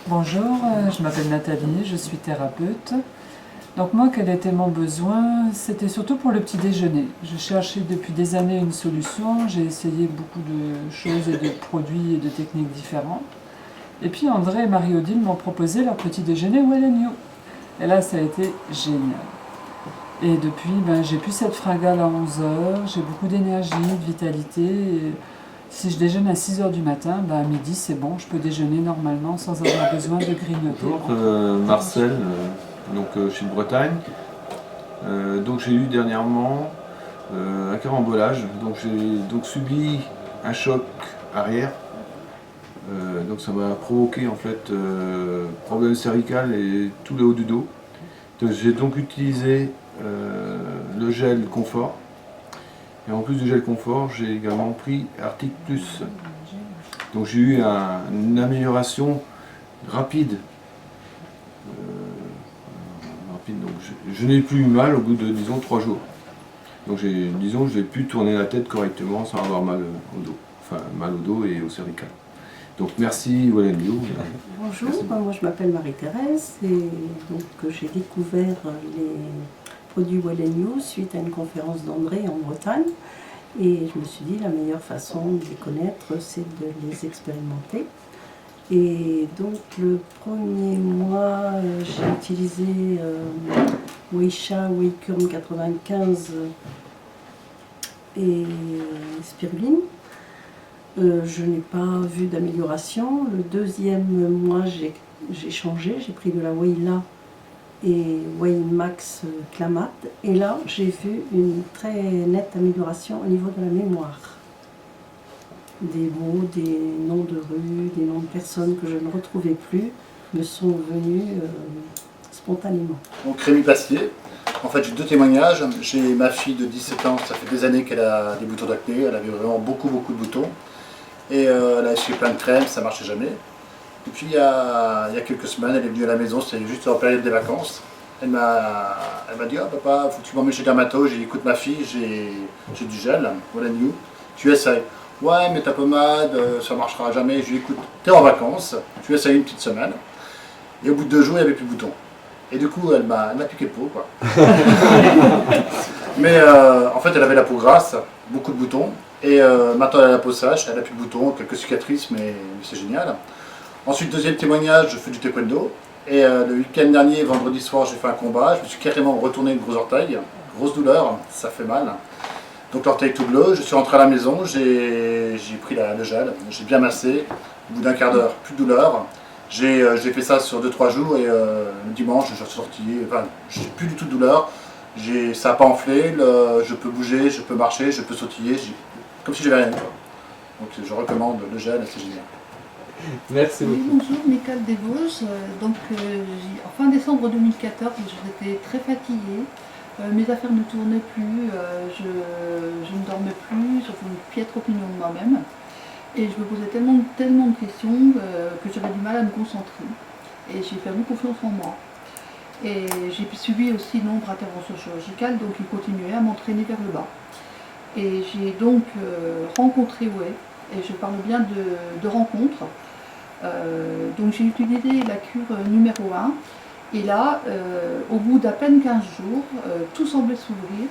Bonjour, je m'appelle Nathalie, je suis thérapeute. Donc moi, quel était mon besoin? C'était surtout pour le petit déjeuner. Je cherchais depuis des années une solution, j'ai essayé beaucoup de choses et de produits et de techniques différentes. Et puis André et Marie-Odile m'ont proposé leur petit déjeuner Well and You. Et là, ça a été génial. Et depuis, j'ai plus cette fringale à 11 heures, j'ai beaucoup d'énergie, de vitalité. Et si je déjeune à 6 heures du matin, à midi c'est bon, je peux déjeuner normalement sans avoir besoin de grignoter. Bonjour, Marcel, je suis de Bretagne. Donc j'ai eu dernièrement un carambolage, donc j'ai subi un choc arrière. Donc ça m'a provoqué en fait problème cervical et tout le haut du dos. J'ai donc utilisé le gel confort. Et en plus du gel confort, j'ai également pris Arctic Plus. Donc j'ai eu une amélioration rapide. Donc je n'ai plus eu mal au bout de, disons, 3 jours. Donc j'ai pu tourner la tête correctement sans avoir mal au dos. Enfin, mal au dos et au cervical. Donc merci Well and You. Bonjour, moi je m'appelle Marie-Thérèse et donc j'ai découvert les produits Well and You suite à une conférence d'André en Bretagne. Et je me suis dit la meilleure façon de les connaître, c'est de les expérimenter. Et donc le premier mois, j'ai utilisé Weisha, Wacom 95 et spiruline. Je n'ai pas vu d'amélioration. Le deuxième mois, j'ai changé, j'ai pris de la Wayla et Waymax Clamat. Et là, j'ai vu une très nette amélioration au niveau de la mémoire. Des mots, des noms de rues, des noms de personnes que je ne retrouvais plus me sont venus spontanément. Donc Rémi Pastier, en fait j'ai 2 témoignages. J'ai ma fille de 17 ans, ça fait des années qu'elle a des boutons d'acné, elle avait vraiment beaucoup de boutons. Et elle a essayé plein de crèmes, ça ne marchait jamais. Et puis il y a quelques semaines, elle est venue à la maison, c'était juste en période des vacances. Elle m'a dit, ah papa, faut que tu m'emmènes chez le dermato. J'ai dit, écoute ma fille, j'ai du gel, Well and You, tu essayes. Ouais, mais ta pommade, ça ne marchera jamais. Je lui ai dit, écoute, t'es en vacances, tu essayes une petite semaine. Et au bout de 2 jours, il n'y avait plus de boutons. Et du coup, elle m'a piqué le pot, quoi. Mais en fait, elle avait la peau grasse, beaucoup de boutons. Et maintenant, elle a la peau sèche, elle n'a plus de boutons, quelques cicatrices, mais c'est génial. Ensuite, deuxième témoignage, je fais du taekwondo. Et le week-end dernier, vendredi soir, j'ai fait un combat. Je me suis carrément retourné le gros orteil. Grosse douleur, ça fait mal. Donc l'orteil tout bleu, je suis rentré à la maison, j'ai pris le gel, j'ai bien massé, au bout d'un quart d'heure, plus de douleur. J'ai fait ça sur 2-3 jours et le dimanche, je suis sorti, enfin, j'ai plus du tout de douleur, ça n'a pas enflé, je peux bouger, je peux marcher, je peux sautiller, comme si j'avais rien. Donc je recommande le gel, c'est génial. Merci beaucoup. Oui, bonjour, Nicole Desvosges. En fin décembre 2014, j'étais très fatiguée. Mes affaires ne tournaient plus, je ne dormais plus, j'avais une piètre opinion de moi-même. Et je me posais tellement de questions que j'avais du mal à me concentrer. Et j'ai fait beaucoup confiance en moi. Et j'ai suivi aussi nombre d'interventions chirurgicales, donc ils continuaient à m'entraîner vers le bas. Et j'ai donc rencontré Way, et je parle bien de rencontre. Donc j'ai utilisé la cure numéro 1. Et là, au bout d'à peine 15 jours, tout semblait s'ouvrir.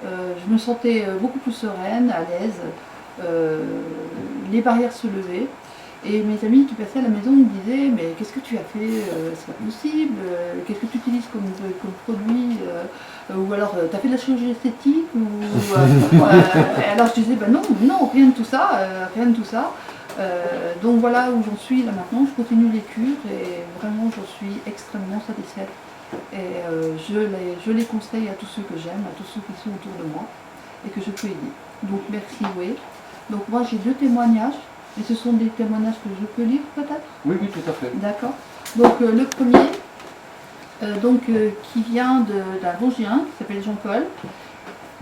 Je me sentais beaucoup plus sereine, à l'aise. Les barrières se levaient. Et mes amis qui passaient à la maison me disaient, mais qu'est-ce que tu as fait? C'est pas possible. Qu'est-ce que tu utilises comme produit? Ou alors, tu as fait de la chirurgie esthétique alors je disais, non, rien de tout ça. Donc voilà où j'en suis là maintenant, je continue les cures et vraiment je suis extrêmement satisfaite. Et je les conseille à tous ceux que j'aime, à tous ceux qui sont autour de moi et que je peux aider. Donc merci Way. Donc moi j'ai 2 témoignages, et ce sont des témoignages que je peux lire peut-être? Oui, tout à fait. D'accord. Donc le premier, qui vient d'un Vosgien qui s'appelle Jean-Paul.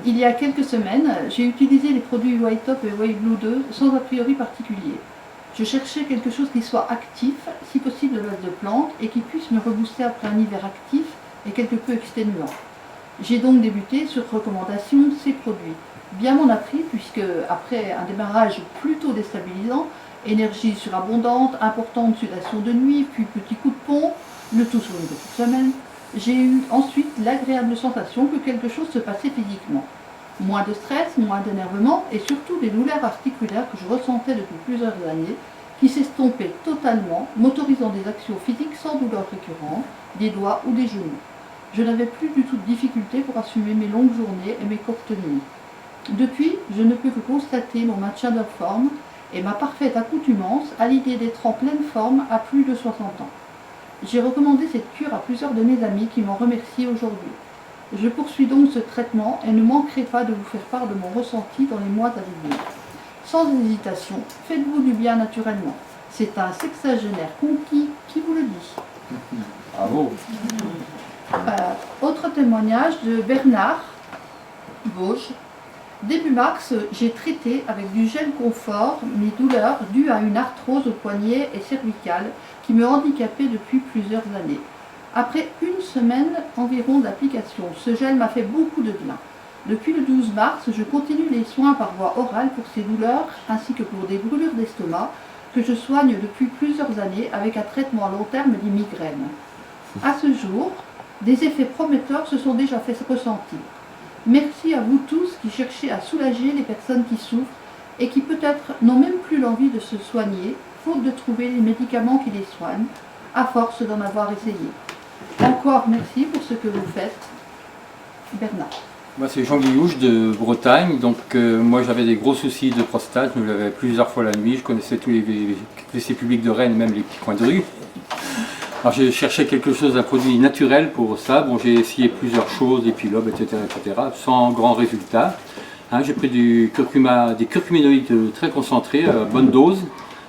Il y a quelques semaines, j'ai utilisé les produits White Top et White Blue 2 sans a priori particulier. Je cherchais quelque chose qui soit actif, si possible de base de plantes, et qui puisse me rebooster après un hiver actif et quelque peu exténuant. J'ai donc débuté sur recommandation de ces produits. Bien m'en a pris, puisque après un démarrage plutôt déstabilisant, Énergie surabondante, importante sudation de nuit, puis petit coup de pompe, le tout sur une petite semaine. J'ai eu ensuite l'agréable sensation que quelque chose se passait physiquement. Moins de stress, moins d'énervement et surtout des douleurs articulaires que je ressentais depuis plusieurs années qui s'estompaient totalement, m'autorisant des actions physiques sans douleur récurrente, des doigts ou des genoux. Je n'avais plus du tout de difficulté pour assumer mes longues journées et mes courtes nuits. Depuis, je ne peux que constater mon maintien de forme et ma parfaite accoutumance à l'idée d'être en pleine forme à plus de 60 ans. J'ai recommandé cette cure à plusieurs de mes amis qui m'en remercient aujourd'hui. Je poursuis donc ce traitement et ne manquerai pas de vous faire part de mon ressenti dans les mois à venir. Sans hésitation, faites-vous du bien naturellement. C'est un sexagénaire conquis qui vous le dit. Bravo. Autre témoignage de Bernard Vosges. Début mars, j'ai traité avec du gel confort mes douleurs dues à une arthrose au poignet et cervicale qui me handicapait depuis plusieurs années. Après une semaine environ d'application, ce gel m'a fait beaucoup de bien. Depuis le 12 mars, je continue les soins par voie orale pour ces douleurs ainsi que pour des brûlures d'estomac que je soigne depuis plusieurs années avec un traitement à long terme des migraines. À ce jour, des effets prometteurs se sont déjà fait ressentir. Merci à vous tous qui cherchez à soulager les personnes qui souffrent et qui peut-être n'ont même plus l'envie de se soigner, faute de trouver les médicaments qui les soignent, à force d'en avoir essayé. Encore merci pour ce que vous faites. Bernard. Moi c'est Jean Guillouche de Bretagne, donc moi j'avais des gros soucis de prostate, je me lavais plusieurs fois la nuit, je connaissais tous les WC publics de Rennes, même les petits coins de rue. Alors j'ai cherché quelque chose, un produit naturel pour ça. Bon, j'ai essayé plusieurs choses, des pilobes, etc., sans grand résultat. Hein, j'ai pris des curcuminoïdes très concentrés, à bonne dose.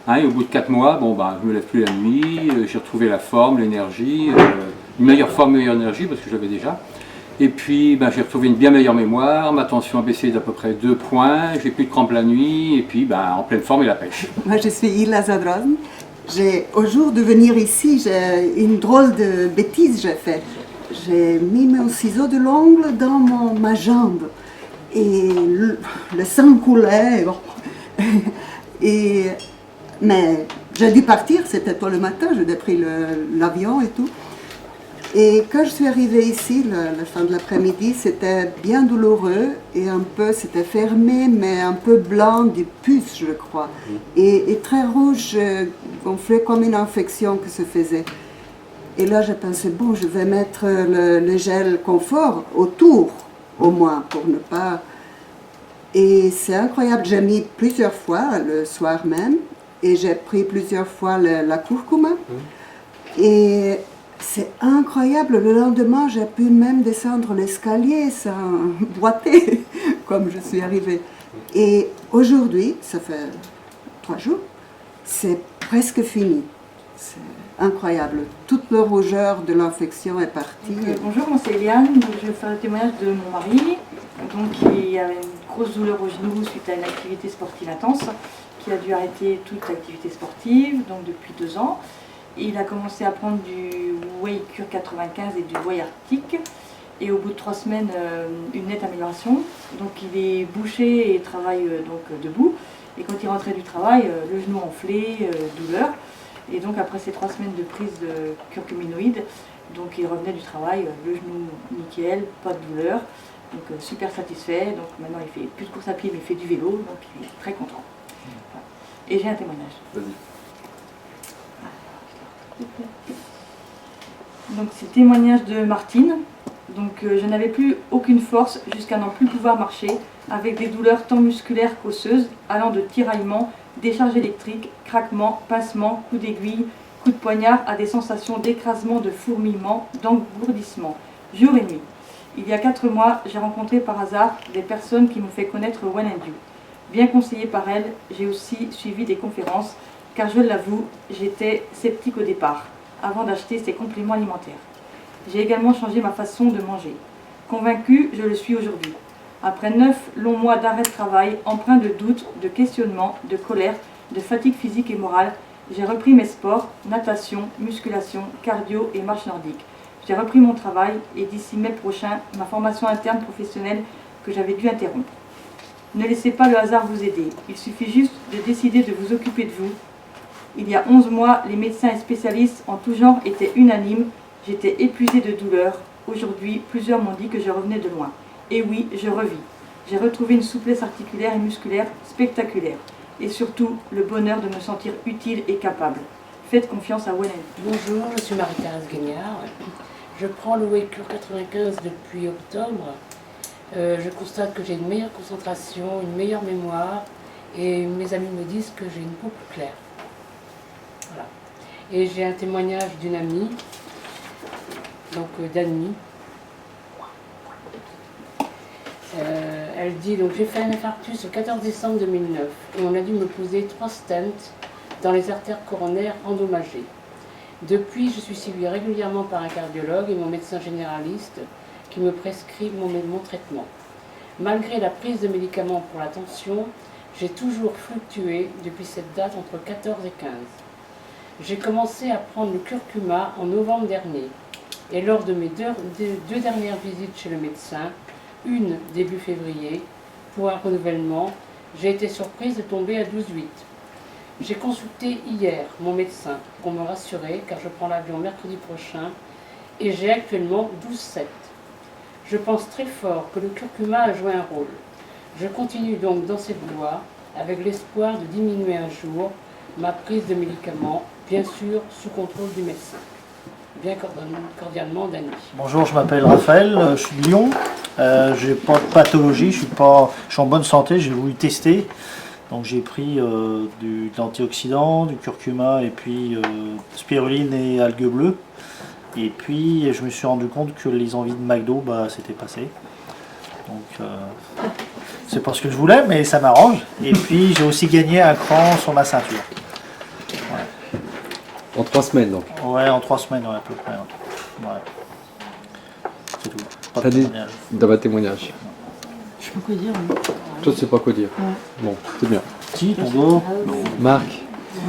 Hein, et au bout de 4 mois, bon, bah, je me lève plus la nuit, j'ai retrouvé la forme, l'énergie, une meilleure forme, meilleure énergie, parce que j'avais déjà. Et puis j'ai retrouvé une bien meilleure mémoire, ma tension a baissé d'à peu près 2 points, j'ai plus de crampes la nuit, et puis en pleine forme et la pêche. Moi je suis Ila Zadron. Au jour de venir ici, j'ai une drôle de bêtise j'ai fait. J'ai mis mon ciseau de l'ongle dans ma jambe et le sang coulait. Mais j'ai dû partir, c'était tôt le matin, j'ai pris l'avion et tout. Et quand je suis arrivée ici, la fin de l'après-midi, c'était bien douloureux et un peu, c'était fermé, mais un peu blanc du pus, je crois. Et très rouge, gonflé comme une infection que se faisait. Et là, j'ai pensé, bon, je vais mettre le gel confort autour, au moins, pour ne pas... Et c'est incroyable, j'ai mis plusieurs fois, le soir même, et j'ai pris plusieurs fois la curcuma. Et c'est incroyable, le lendemain, j'ai pu même descendre l'escalier sans boiter, comme je suis arrivée. Et aujourd'hui, ça fait 3 jours, c'est presque fini. C'est incroyable. Toute la rougeur de l'infection est partie. Bonjour, moi c'est Eliane, je vais faire le témoignage de mon mari. Donc, il avait une grosse douleur au genou suite à une activité sportive intense, qui a dû arrêter toute l'activité sportive, donc depuis 2 ans. Il a commencé à prendre du Whey Cure 95 et du Whey Arctic. Et au bout de 3 semaines, une nette amélioration. Donc il est bouché et travaille donc debout. Et quand il rentrait du travail, le genou enflé, douleur. Et donc après ces 3 semaines de prise de curcuminoïdes, donc il revenait du travail, le genou nickel, pas de douleur. Donc super satisfait. Donc maintenant il fait plus de course à pied mais il fait du vélo, donc il est très content. Voilà. Et j'ai un témoignage. Vas-y. Donc c'est le témoignage de Martine. Donc je n'avais plus aucune force jusqu'à n'en plus pouvoir marcher, avec des douleurs tant musculaires qu'osseuses, allant de tiraillements, décharges électriques, craquements, pincements, coups d'aiguille, coups de poignard, à des sensations d'écrasement, de fourmillement, d'engourdissement, jour et nuit. Il y a 4 mois, j'ai rencontré par hasard des personnes qui m'ont fait connaître One and You. Bien conseillée par elles, j'ai aussi suivi des conférences, car je l'avoue, j'étais sceptique au départ, avant d'acheter ces compléments alimentaires. J'ai également changé ma façon de manger. Convaincue, je le suis aujourd'hui. Après 9 longs mois d'arrêt de travail, empreints de doutes, de questionnements, de colère, de fatigue physique et morale, j'ai repris mes sports, natation, musculation, cardio et marche nordique. J'ai repris mon travail et d'ici mai prochain, ma formation interne professionnelle que j'avais dû interrompre. Ne laissez pas le hasard vous aider. Il suffit juste de décider de vous occuper de vous. Il y a 11 mois, les médecins et spécialistes en tout genre étaient unanimes. J'étais épuisée de douleur. Aujourd'hui, plusieurs m'ont dit que je revenais de loin. Et oui, je revis. J'ai retrouvé une souplesse articulaire et musculaire spectaculaire. Et surtout, le bonheur de me sentir utile et capable. Faites confiance à Wellen. Bonjour, je suis Marie-Thérèse Guignard. Je prends le Waycure 95 depuis octobre. Je constate que j'ai une meilleure concentration, une meilleure mémoire et mes amis me disent que j'ai une peau plus claire. Voilà. Et j'ai un témoignage d'une amie, donc d'Annie. Elle dit, donc j'ai fait un infarctus le 14 décembre 2009 et on a dû me poser 3 stents dans les artères coronaires endommagées. Depuis, je suis suivie régulièrement par un cardiologue et mon médecin généraliste qui me prescrit mon traitement. Malgré la prise de médicaments pour la tension, j'ai toujours fluctué depuis cette date entre 14 et 15. J'ai commencé à prendre le curcuma en novembre dernier et lors de mes deux dernières visites chez le médecin, une début février, pour un renouvellement, j'ai été surprise de tomber à 12,8. J'ai consulté hier mon médecin pour me rassurer car je prends l'avion mercredi prochain et j'ai actuellement 12,7. Je pense très fort que le curcuma a joué un rôle. Je continue donc dans cette voie avec l'espoir de diminuer un jour ma prise de médicaments, bien sûr sous contrôle du médecin. Bien cordialement, Dany. Bonjour, je m'appelle Raphaël, je suis de Lyon. Je n'ai pas de pathologie, je suis en bonne santé, j'ai voulu tester. Donc j'ai pris de l'antioxydant, du curcuma et puis spiruline et algues bleues. Et puis je me suis rendu compte que les envies de McDo, c'était passé. Donc c'est pas ce que je voulais, mais ça m'arrange. Et puis j'ai aussi gagné un cran sur ma ceinture. Ouais. En 3 semaines donc. Ouais, en 3 semaines, ouais, à peu près. Ouais. C'est tout. Pas de témoignage. Dans votre témoignage. Je sais pas quoi dire. Mais... Toi, tu sais pas quoi dire. Ouais. Bon, c'est bien. Si, ton dos. Marc,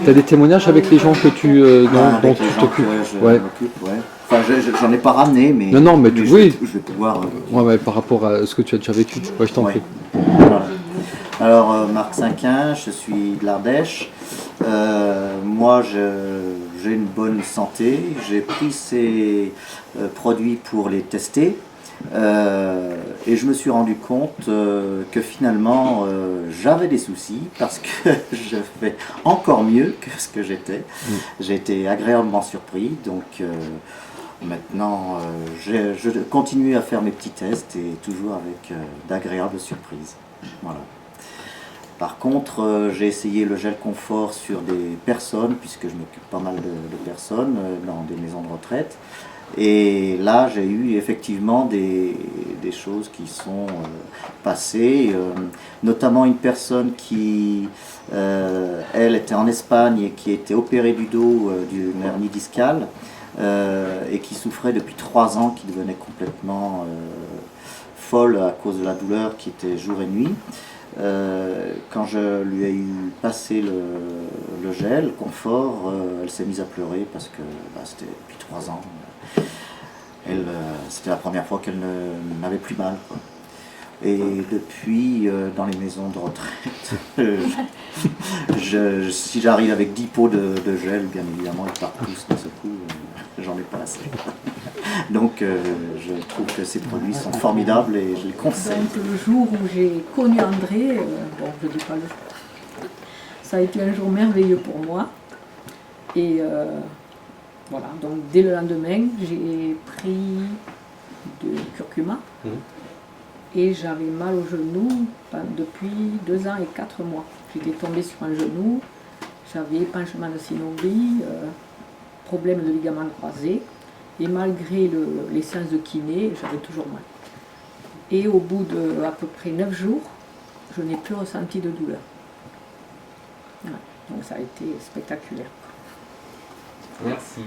tu as des témoignages avec les gens que tu, dont tu t'occupes? Ouais. Enfin, j'en ai pas ramené, mais. Non, mais oui. Je vais pouvoir. Ouais, par rapport à ce que tu as déjà vécu. Ouais, je t'en prie. Voilà. Alors, Marc Cinquin, je suis de l'Ardèche. Moi, j'ai une bonne santé. J'ai pris ces produits pour les tester. Et je me suis rendu compte que finalement j'avais des soucis parce que je fais encore mieux que ce que j'étais. J'ai été agréablement surpris, donc maintenant je continue à faire mes petits tests et toujours avec d'agréables surprises. Voilà. Par contre, j'ai essayé le gel confort sur des personnes, puisque je m'occupe pas mal de personnes dans des maisons de retraite. Et là, j'ai eu effectivement des choses qui sont passées, notamment une personne qui, elle, était en Espagne et qui était opérée du dos d'une hernie discale et qui souffrait depuis 3 ans, qui devenait complètement folle à cause de la douleur qui était jour et nuit. Quand je lui ai eu passé le gel confort, elle s'est mise à pleurer parce que c'était depuis 3 ans. C'était la première fois qu'elle n'avait plus mal, quoi. Et depuis, dans les maisons de retraite, si j'arrive avec 10 pots de gel, bien évidemment, ils partent tous d'un seul coup, j'en ai pas assez. Donc je trouve que ces produits sont formidables et je les conseille. Donc le jour où j'ai connu André, bon je ne dis pas le jour, ça a été un jour merveilleux pour moi. Et voilà, donc dès le lendemain, j'ai pris de curcuma et j'avais mal au genou depuis 2 ans et 4 mois. J'étais tombée sur un genou, j'avais penchement de synovie, problème de ligaments croisés. Et malgré les séances de kiné, j'avais toujours mal. Et au bout de à peu près 9 jours, je n'ai plus ressenti de douleur. Voilà. Donc ça a été spectaculaire. Merci.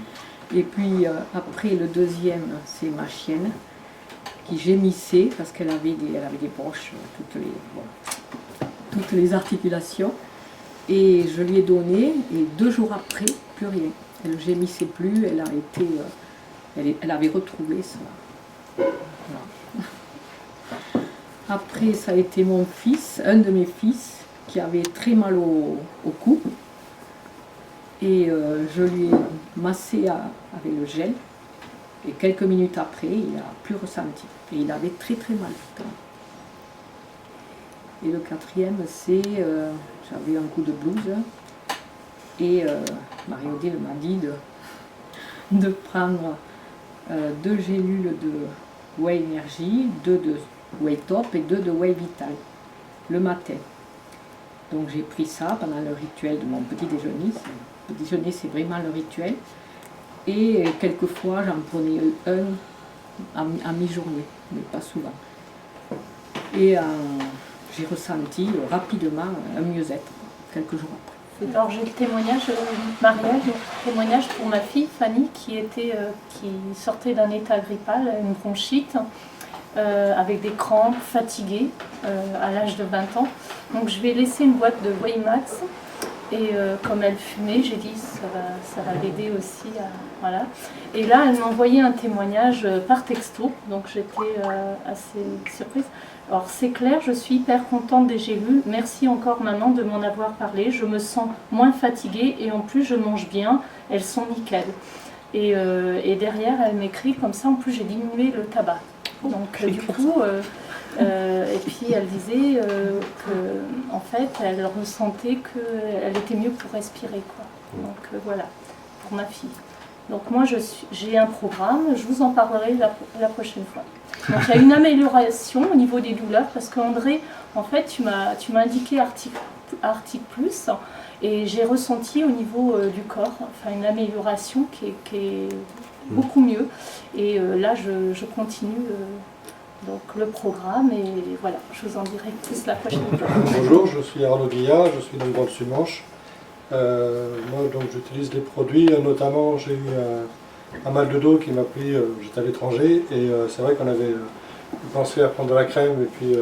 Et puis après le deuxième, c'est ma chienne qui gémissait parce qu'elle avait des broches, toutes les articulations. Et je lui ai donné, et 2 jours après, plus rien. Elle ne gémissait plus, elle avait retrouvé ça. Voilà. Après, ça a été mon fils, un de mes fils, qui avait très mal au cou. Et je lui ai massé avec le gel. Et quelques minutes après, il n'a plus ressenti. Et il avait très très mal. Et le quatrième, c'est, j'avais un coup de blues. Et Marie-Odile m'a dit de prendre 2 gélules de Whey Energy, 2 de Whey Top et 2 de Whey Vital le matin. Donc j'ai pris ça pendant le rituel de mon petit déjeuner. Le petit déjeuner, c'est vraiment le rituel. Et quelquefois, j'en prenais un à mi-journée, mais pas souvent. Et j'ai ressenti rapidement un mieux-être, quelques jours après. Alors j'ai le témoignage, Marielle, témoignage pour ma fille Fanny qui sortait d'un état grippal, une bronchite, avec des crampes, fatiguée, à l'âge de 20 ans. Donc je lui ai laissé une boîte de Waymax et comme elle fumait, j'ai dit ça va l'aider aussi. Voilà. Et là, elle m'a envoyé un témoignage par texto, donc j'étais assez surprise. Alors c'est clair, je suis hyper contente des gélules. Merci encore maman de m'en avoir parlé. Je me sens moins fatiguée et en plus je mange bien. Elles sont nickel. Et derrière, elle m'écrit comme ça. En plus, j'ai diminué le tabac. Donc du coup, et puis elle disait que en fait, elle ressentait qu'elle était mieux pour respirer, quoi. Donc voilà, pour ma fille. Donc moi, j'ai un programme. Je vous en parlerai la prochaine fois. Donc il y a une amélioration au niveau des douleurs parce qu'André, en fait, tu m'as indiqué Arctic Plus et j'ai ressenti au niveau du corps une amélioration qui est beaucoup mieux. Et là, je continue donc le programme et voilà, je vous en dirai plus la prochaine fois. Bonjour, je suis Arnaud Guillard, je suis donc dans le Sud-Manche. Moi, donc j'utilise des produits, notamment j'ai eu un mal de dos qui m'a pris, j'étais à l'étranger et c'est vrai qu'on avait pensé à prendre de la crème et puis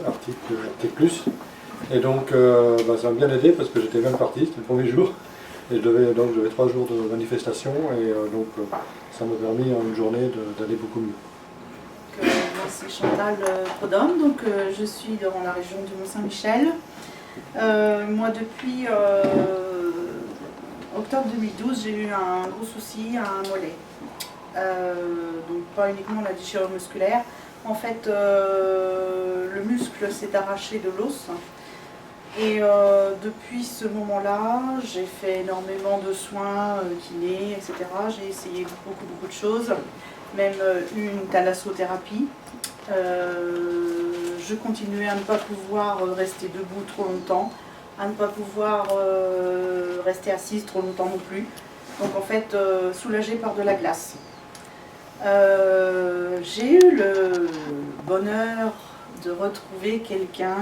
Arctic Plus. Et donc ça m'a bien aidé parce que j'étais même parti, c'était le premier jour. Et j'avais 3 jours de manifestation et donc ça m'a permis en une journée d'aller beaucoup mieux. Moi c'est Chantal Prodhomme, donc je suis dans la région du Mont-Saint-Michel. Moi depuis octobre 2012 j'ai eu un gros souci à un mollet. Donc pas uniquement la déchirure musculaire. En fait le muscle s'est arraché de l'os. Et depuis ce moment-là, j'ai fait énormément de soins, kiné, etc. J'ai essayé beaucoup de choses, même une thalassothérapie. Je continuais à ne pas pouvoir rester debout trop longtemps, à ne pas pouvoir rester assise trop longtemps non plus. Donc en fait, soulagée par de la glace. J'ai eu le bonheur de retrouver quelqu'un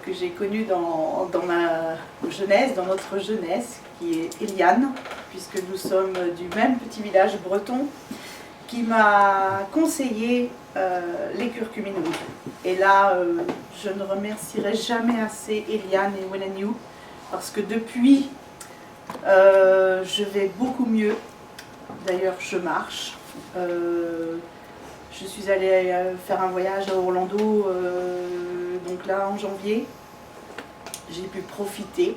que j'ai connu dans ma jeunesse, dans notre jeunesse, qui est Eliane, puisque nous sommes du même petit village breton, qui m'a conseillé les curcuminous. Et là, je ne remercierai jamais assez Eliane et Wenaniou, parce que depuis, je vais beaucoup mieux. D'ailleurs, je marche. Je suis allée faire un voyage à Orlando, donc là en janvier. J'ai pu profiter.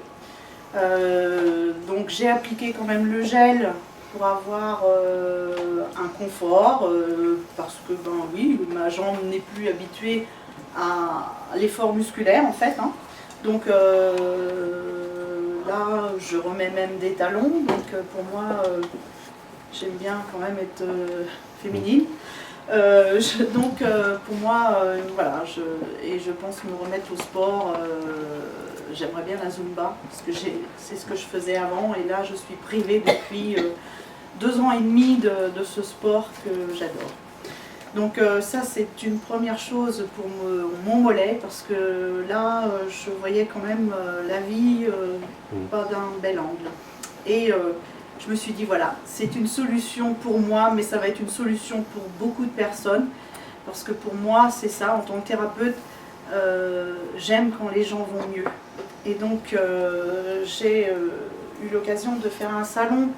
Donc j'ai appliqué quand même le gel pour avoir un confort, parce que oui, ma jambe n'est plus habituée à l'effort musculaire en fait. Hein. Donc là, je remets même des talons. Donc pour moi, j'aime bien quand même être féminine. Donc pour moi, voilà, je pense me remettre au sport. J'aimerais bien la Zumba, parce que c'est ce que je faisais avant, et là je suis privée depuis 2 ans et demi de ce sport que j'adore. Donc ça c'est une première chose pour mon mollet, parce que là je voyais quand même la vie pas d'un bel angle. Et je me suis dit voilà, c'est une solution pour moi, mais ça va être une solution pour beaucoup de personnes, parce que pour moi c'est ça, en tant que thérapeute, j'aime quand les gens vont mieux. Et donc j'ai eu l'occasion de faire un salon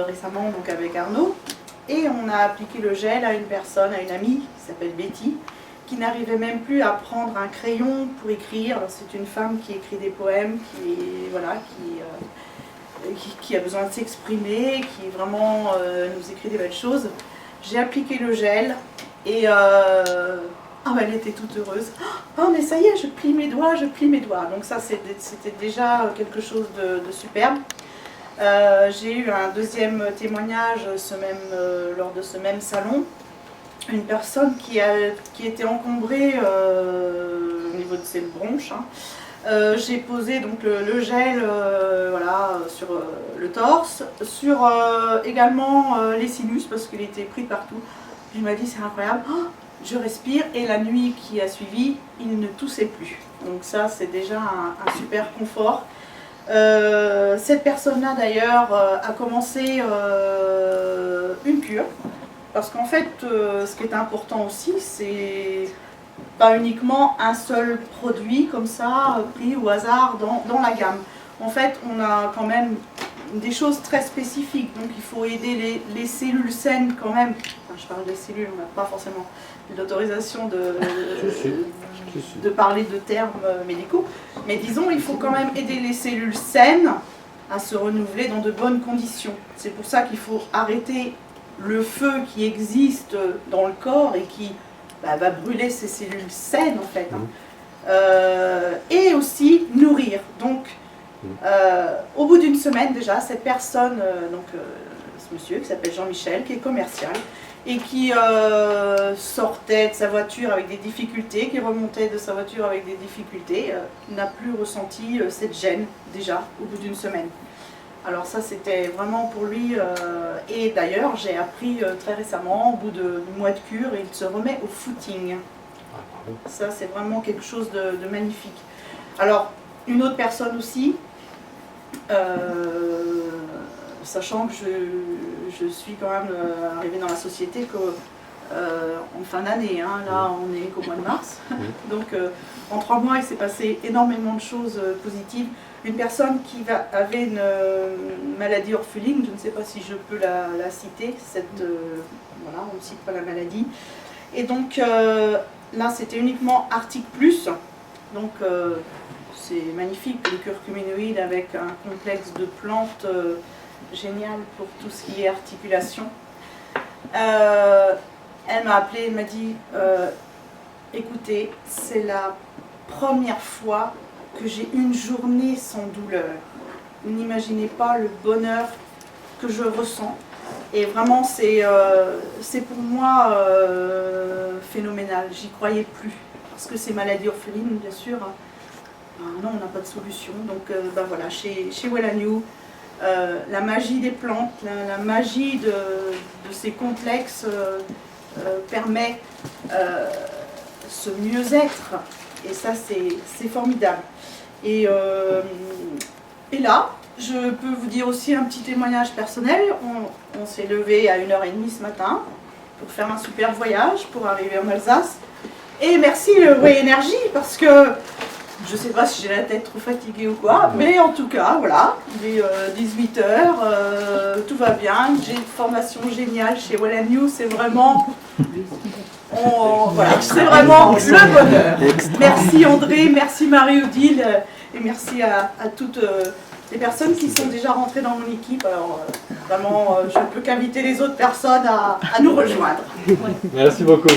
récemment donc avec Arnaud, et on a appliqué le gel à une personne, à une amie qui s'appelle Betty, qui n'arrivait même plus à prendre un crayon pour écrire. C'est une femme qui écrit des poèmes, qui a besoin de s'exprimer, qui vraiment nous écrit des belles choses. J'ai appliqué le gel et elle était toute heureuse. Oh mais ça y est, je plie mes doigts, je plie mes doigts. Donc ça c'était déjà quelque chose de superbe. J'ai eu un deuxième témoignage lors de ce même salon. Une personne qui était encombrée au niveau de ses bronches. J'ai posé donc le gel sur le torse, sur également les sinus parce qu'il était pris partout. Il m'a dit c'est incroyable, je respire et la nuit qui a suivi, il ne toussait plus. Donc ça c'est déjà un super confort. Cette personne-là d'ailleurs a commencé une cure. Parce qu'en fait, ce qui est important aussi, c'est pas uniquement un seul produit comme ça, pris au hasard dans la gamme. En fait, on a quand même des choses très spécifiques, donc il faut aider les cellules saines quand même. Enfin, je parle des cellules, on n'a pas forcément l'autorisation de parler de termes médicaux, mais disons, il faut quand même aider les cellules saines à se renouveler dans de bonnes conditions. C'est pour ça qu'il faut arrêter le feu qui existe dans le corps et qui va brûler ces cellules saines en fait. Et aussi nourrir. Donc au bout d'une semaine déjà, cette personne, ce monsieur qui s'appelle Jean-Michel, qui est commercial et qui sortait de sa voiture avec des difficultés, qui remontait de sa voiture avec des difficultés, n'a plus ressenti cette gêne déjà au bout d'une semaine. Alors ça c'était vraiment pour lui, et d'ailleurs j'ai appris très récemment, au bout du mois de cure, il se remet au footing. Ça c'est vraiment quelque chose de magnifique. Alors une autre personne aussi, sachant que je suis quand même arrivée dans la société en fin d'année, là on est qu'au mois de mars, donc en 3 mois il s'est passé énormément de choses positives. Une personne qui avait une maladie orpheline, je ne sais pas si je peux la citer, voilà, on ne cite pas la maladie. Et donc là c'était uniquement Arctic Plus, donc c'est magnifique, le curcuminoïde avec un complexe de plantes génial pour tout ce qui est articulation. Elle m'a appelée, elle m'a dit écoutez, c'est la première fois que j'ai une journée sans douleur. Vous n'imaginez pas le bonheur que je ressens. Et vraiment, c'est pour moi phénoménal. J'y croyais plus. Parce que ces maladies orphelines, bien sûr, non, on n'a pas de solution. Donc voilà, chez Well & You, la magie des plantes, la magie de ces complexes permet ce mieux-être. Et ça, c'est formidable. Et là, je peux vous dire aussi un petit témoignage personnel. On s'est levé à 1h30 ce matin pour faire un super voyage, pour arriver en Alsace. Et merci Way Energy, parce que je ne sais pas si j'ai la tête trop fatiguée ou quoi, mais en tout cas, voilà, il est 18h, tout va bien. J'ai une formation géniale chez Well & You, c'est vraiment... Voilà, c'est vraiment le bonheur. Merci André, merci Marie-Odile et merci à toutes les personnes qui sont déjà rentrées dans mon équipe. Alors vraiment, je ne peux qu'inviter les autres personnes à nous rejoindre. Merci beaucoup.